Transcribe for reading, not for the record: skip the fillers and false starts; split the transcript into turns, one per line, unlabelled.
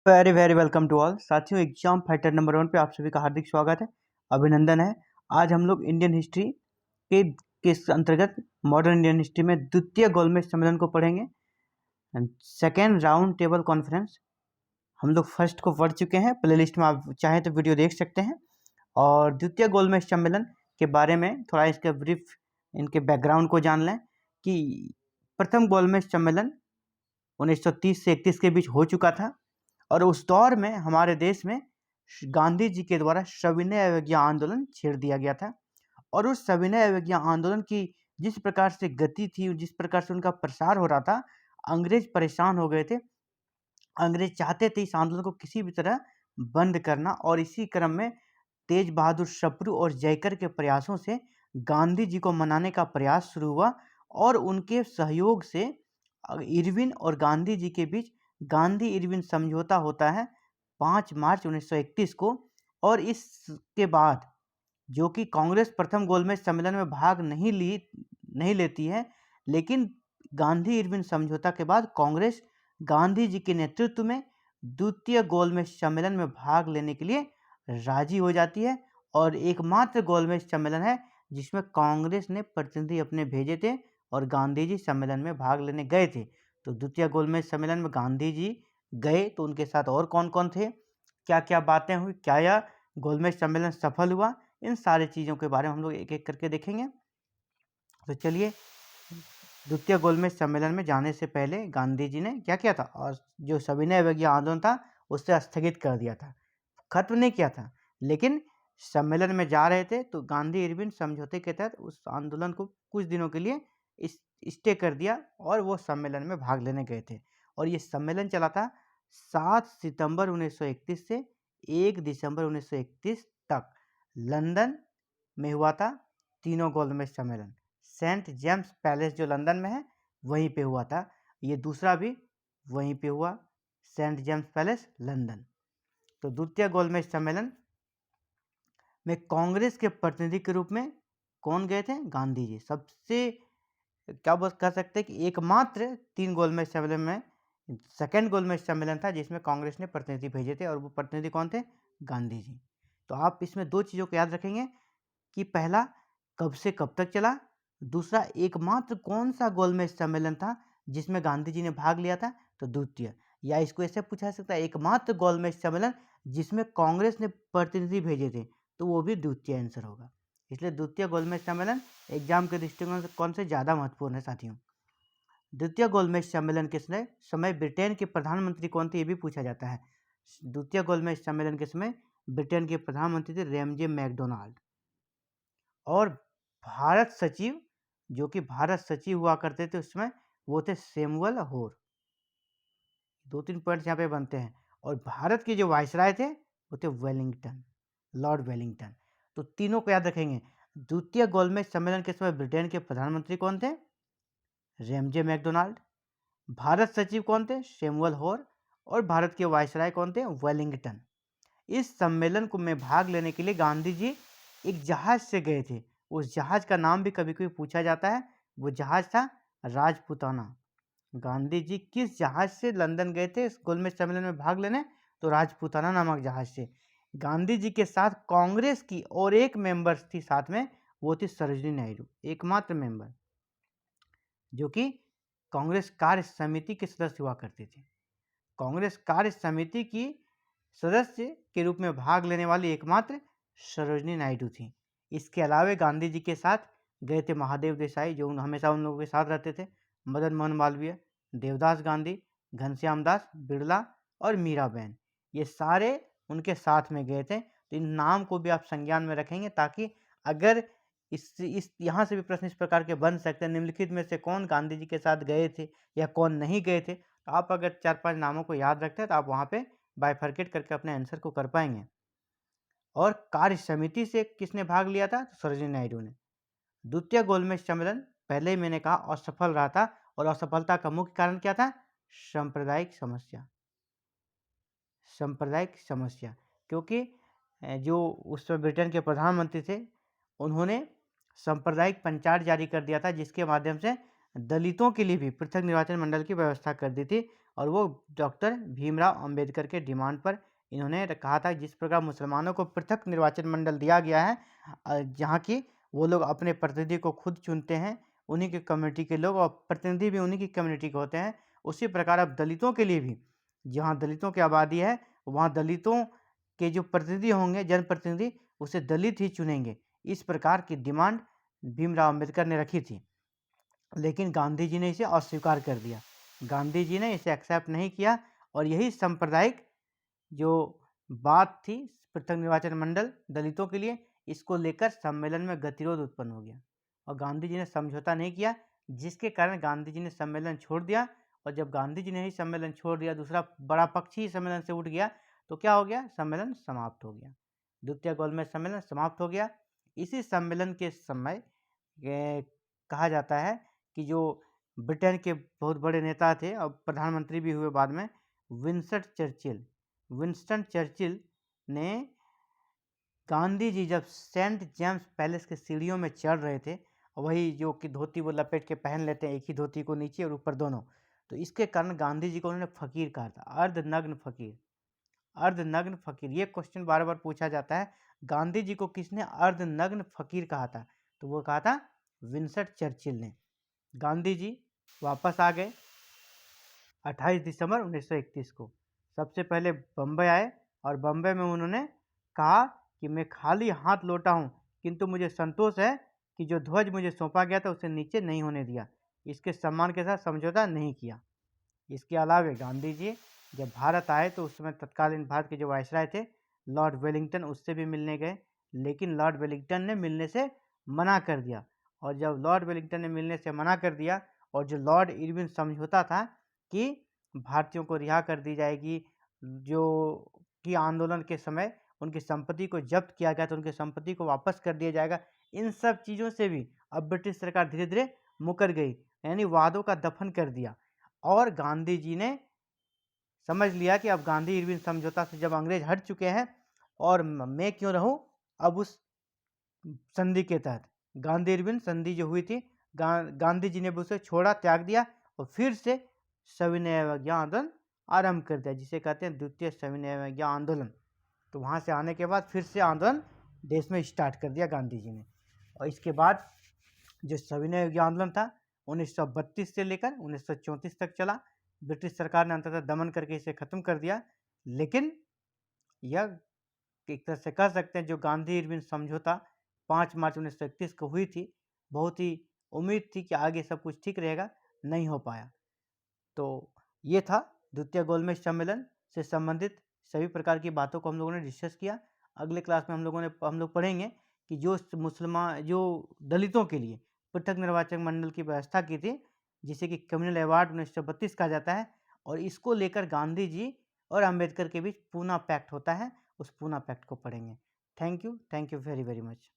Very very welcome to all साथियों। Exam fighter number 1 पे आप सभी का हार्दिक स्वागत है, अभिनंदन है। आज हम लोग इंडियन हिस्ट्री के अंतर्गत मॉडर्न इंडियन हिस्ट्री में द्वितीय गोलमेज सम्मेलन को पढ़ेंगे। सेकेंड राउंड टेबल कॉन्फ्रेंस हम लोग फर्स्ट को पढ़ चुके हैं। प्लेलिस्ट में आप चाहें तो वीडियो देख सकते हैं। और द्वितीय गोलमेज सम्मेलन के बारे में थोड़ा इसका ब्रीफ, इनके बैकग्राउंड को जान लें कि प्रथम गोलमेज सम्मेलन 1930 से 31 के बीच हो चुका था। और उस दौर में हमारे देश में गांधी जी के द्वारा सविनय अवज्ञा आंदोलन छेड़ दिया गया था। और उस सविनय अवज्ञा आंदोलन की जिस प्रकार से गति थी, जिस प्रकार से उनका प्रसार हो रहा था, अंग्रेज परेशान हो गए थे। अंग्रेज चाहते थे इस आंदोलन को किसी भी तरह बंद करना। और इसी क्रम में तेज बहादुर सप्रू और जयकर के प्रयासों से गांधी जी को मनाने का प्रयास शुरू हुआ। और उनके सहयोग से इरविन और गांधी जी के बीच गांधी इरविन समझौता होता है 5 मार्च 1931 को। और इसके बाद जो कि कांग्रेस प्रथम गोलमेज सम्मेलन में भाग नहीं लेती है, लेकिन गांधी इरविन समझौता के बाद कांग्रेस गांधी जी के नेतृत्व में द्वितीय गोलमेज सम्मेलन में भाग लेने के लिए राजी हो जाती है। और एकमात्र गोलमेज सम्मेलन है जिसमें कांग्रेस ने प्रतिनिधि अपने भेजे थे और गांधी जी सम्मेलन में भाग लेने गए थे। तो द्वितीय गोलमेज सम्मेलन में गांधी जी गए तो उनके साथ और कौन कौन थे, क्या क्या बातें हुई, क्या यह गोलमेज सम्मेलन सफल हुआ, इन सारी चीज़ों के बारे में हम लोग एक एक करके देखेंगे। तो चलिए, द्वितीय गोलमेज सम्मेलन में जाने से पहले गांधी जी ने क्या किया था, और जो सविनय अवज्ञा आंदोलन था उसे स्थगित कर दिया था, खत्म नहीं किया था। लेकिन सम्मेलन में जा रहे थे तो गांधी इरविन समझौते के तहत उस आंदोलन को कुछ दिनों के लिए स्टे कर दिया और वो सम्मेलन में भाग लेने गए थे। और ये सम्मेलन चला था 7 सितंबर 1931 से 1 दिसंबर 1931 तक। लंदन में हुआ था तीनों गोलमेज सम्मेलन। सेंट जेम्स पैलेस जो लंदन में है वहीं पे हुआ था। ये दूसरा भी वहीं पे हुआ, सेंट जेम्स पैलेस लंदन। तो द्वितीय गोलमेज सम्मेलन में कांग्रेस के प्रतिनिधि के रूप में कौन गए थे? गांधी जी। सबसे क्या बस कह सकते हैं कि एकमात्र 3 गोलमेज सम्मेलन में सेकेंड गोलमेज सम्मेलन था जिसमें कांग्रेस ने प्रतिनिधि भेजे थे। और वो प्रतिनिधि कौन थे? गांधी जी। तो आप इसमें 2 चीज़ों को याद रखेंगे कि पहला, कब से कब तक चला, दूसरा, एकमात्र कौन सा गोलमेज सम्मेलन था जिसमें गांधी जी ने भाग लिया था, तो द्वितीय। या इसको ऐसे पूछा जा सकता है, एकमात्र गोलमेज सम्मेलन जिसमें कांग्रेस ने प्रतिनिधि भेजे थे, तो वो भी द्वितीय आंसर होगा। इसलिए द्वितीय गोलमेज सम्मेलन एग्जाम के दृष्टिकोण से कौन से ज़्यादा महत्वपूर्ण है साथियों। द्वितीय गोलमेज सम्मेलन के समय ब्रिटेन के प्रधानमंत्री कौन थे, ये भी पूछा जाता है। द्वितीय गोलमेज सम्मेलन के समय ब्रिटेन के प्रधानमंत्री थे रैमजे मैकडोनाल्ड। और भारत सचिव, जो कि भारत सचिव हुआ करते थे उसमें, वो थे सैमुअल होर। 2-3 पॉइंट्स यहाँ पे बनते हैं। और भारत के जो वायसराय थे वो थे वेलिंगटन, लॉर्ड वेलिंगटन। तो तीनों को याद रखेंगे। द्वितीय गोलमेज सम्मेलन के समय ब्रिटेन के प्रधानमंत्री कौन थे? Ramsay McDonald. भारत सचिव कौन थे? सैमुअल होर। और भारत के वायसराय कौन थे? वेलिंगटन। इस सम्मेलन को में भाग लेने के लिए गांधी जी एक जहाज से गए थे। उस जहाज का नाम भी कभी कभी पूछा जाता है। वो जहाज था राजपुताना। गांधी जी किस जहाज से लंदन गए थे इस गोलमेज सम्मेलन में भाग लेने? तो राजपुताना नामक जहाज से। गांधी जी के साथ कांग्रेस की और एक मेंबर थी साथ में, वो थी सरोजिनी नायडू, एकमात्र मेंबर जो कि कांग्रेस कार्य समिति के सदस्य हुआ करते थे। कांग्रेस कार्य समिति की सदस्य के रूप में भाग लेने वाली एकमात्र सरोजिनी नायडू थी। इसके अलावा गांधी जी के साथ गए थे महादेव देसाई, जो हमेशा उन लोगों के साथ रहते थे, मदन मोहन मालवीय, देवदास गांधी, घनश्याम दास बिरला और मीराबेन। ये सारे उनके साथ में गए थे। तो इन नाम को भी आप संज्ञान में रखेंगे ताकि अगर इस यहाँ से भी प्रश्न इस प्रकार के बन सकते हैं, निम्नलिखित में से कौन गांधी जी के साथ गए थे या कौन नहीं गए थे। तो आप अगर 4-5 नामों को याद रखते हैं तो आप वहाँ पे बाइफरकेट करके अपने आंसर को कर पाएंगे। और कार्य समिति से किसने भाग लिया था? तो सरोजिनी नायडू ने। द्वितीय गोलमेज सम्मेलन पहले ही मैंने कहा असफल रहा था। और असफलता का मुख्य कारण क्या था? सांप्रदायिक समस्या। सांप्रदायिक समस्या, क्योंकि जो उस समय ब्रिटेन के प्रधानमंत्री थे उन्होंने सांप्रदायिक पंचायत जारी कर दिया था, जिसके माध्यम से दलितों के लिए भी पृथक निर्वाचन मंडल की व्यवस्था कर दी थी। और वो डॉक्टर भीमराव अंबेडकर के डिमांड पर इन्होंने कहा था जिस प्रकार मुसलमानों को पृथक निर्वाचन मंडल दिया गया है, जहाँ की वो लोग अपने प्रतिनिधि को खुद चुनते हैं, उन्हीं के कम्युनिटी के लोग, और प्रतिनिधि भी उन्हीं की कम्युनिटी के होते हैं, उसी प्रकार अब दलितों के लिए भी, जहाँ दलितों की आबादी है वहाँ दलितों के जो प्रतिनिधि होंगे, जनप्रतिनिधि, उसे दलित ही चुनेंगे। इस प्रकार की डिमांड भीमराव अंबेडकर ने रखी थी, लेकिन गांधी जी ने इसे अस्वीकार कर दिया। गांधी जी ने इसे एक्सेप्ट नहीं किया और यही सांप्रदायिक जो बात थी, पृथक निर्वाचन मंडल दलितों के लिए, इसको लेकर सम्मेलन में गतिरोध उत्पन्न हो गया और गांधी जी ने समझौता नहीं किया, जिसके कारण गांधी जी ने सम्मेलन छोड़ दिया। और जब गांधी जी ने ही सम्मेलन छोड़ दिया, दूसरा बड़ा पक्ष ही सम्मेलन से उठ गया, तो क्या हो गया, सम्मेलन समाप्त हो गया। द्वितीय गोलमेज सम्मेलन समाप्त हो गया। इसी सम्मेलन के समय कहा जाता है कि जो ब्रिटेन के बहुत बड़े नेता थे और प्रधानमंत्री भी हुए बाद में, विंस्टन चर्चिल ने गांधी जी जब सेंट जेम्स पैलेस के सीढ़ियों में चढ़ रहे थे, वही जो कि धोती वो लपेट के पहन लेते हैं, एक ही धोती को नीचे और ऊपर दोनों, तो इसके कारण गांधी जी को उन्होंने फकीर कहा था, अर्धनग्न फकीर। अर्धनग्न फकीर, ये क्वेश्चन बार बार पूछा जाता है, गांधी जी को किसने अर्धनग्न फकीर कहा था? तो वो कहा था विंस्टन चर्चिल ने। गांधी जी वापस आ गए 28 दिसंबर 1931 को। सबसे पहले बम्बई आए और बम्बई में उन्होंने कहा कि मैं खाली हाथ लौटा हूँ, किंतु मुझे संतोष है कि जो ध्वज मुझे सौंपा गया था उसे नीचे नहीं होने दिया, इसके सम्मान के साथ समझौता नहीं किया। इसके अलावा गांधी जी जब भारत आए तो उस समय तत्कालीन भारत के जो वायसराय थे लॉर्ड वेलिंगटन, उससे भी मिलने गए, लेकिन लॉर्ड वेलिंगटन ने मिलने से मना कर दिया। और जब लॉर्ड वेलिंगटन ने मिलने से मना कर दिया और जो लॉर्ड इरविन समझौता था कि भारतीयों को रिहा कर दी जाएगी, जो कि आंदोलन के समय उनकी संपत्ति को जब्त किया गया तो उनकी संपत्ति को वापस कर दिया जाएगा, इन सब चीज़ों से भी अब ब्रिटिश सरकार धीरे धीरे मुकर गई, यानी वादों का दफन कर दिया। और गांधी जी ने समझ लिया कि अब गांधी इरविन समझौता से जब अंग्रेज हट चुके हैं और मैं क्यों रहूं अब उस संधि के तहत। गांधी इरविन संधि जो हुई थी, गांधी जी ने भी उसे छोड़ा, त्याग दिया और फिर से सविनय अवज्ञा आंदोलन आरंभ कर दिया, जिसे कहते हैं द्वितीय सविनय अवज्ञा आंदोलन। तो वहाँ से आने के बाद फिर से आंदोलन देश में स्टार्ट कर दिया गांधी जी ने। और इसके बाद जो सविनय अवज्ञा आंदोलन था 1932 से लेकर 1934 तक चला। ब्रिटिश सरकार ने अंततः दमन करके इसे खत्म कर दिया, लेकिन यह एक तरह से कह सकते हैं जो गांधी इरविन समझौता 5 मार्च 1931 को हुई थी, बहुत ही उम्मीद थी कि आगे सब कुछ ठीक रहेगा, नहीं हो पाया। तो ये था द्वितीय गोलमेज सम्मेलन से संबंधित सभी प्रकार की बातों को हम लोगों ने डिस्कस किया। अगले क्लास में हम लोग पढ़ेंगे कि जो दलितों के लिए पृथक निर्वाचन मंडल की व्यवस्था की थी, जिसे कि कम्युनल अवार्ड 1932 कहा जाता है, और इसको लेकर गांधी जी और अंबेडकर के बीच पूना पैक्ट होता है, उस पूना पैक्ट को पढ़ेंगे। Thank you very very much.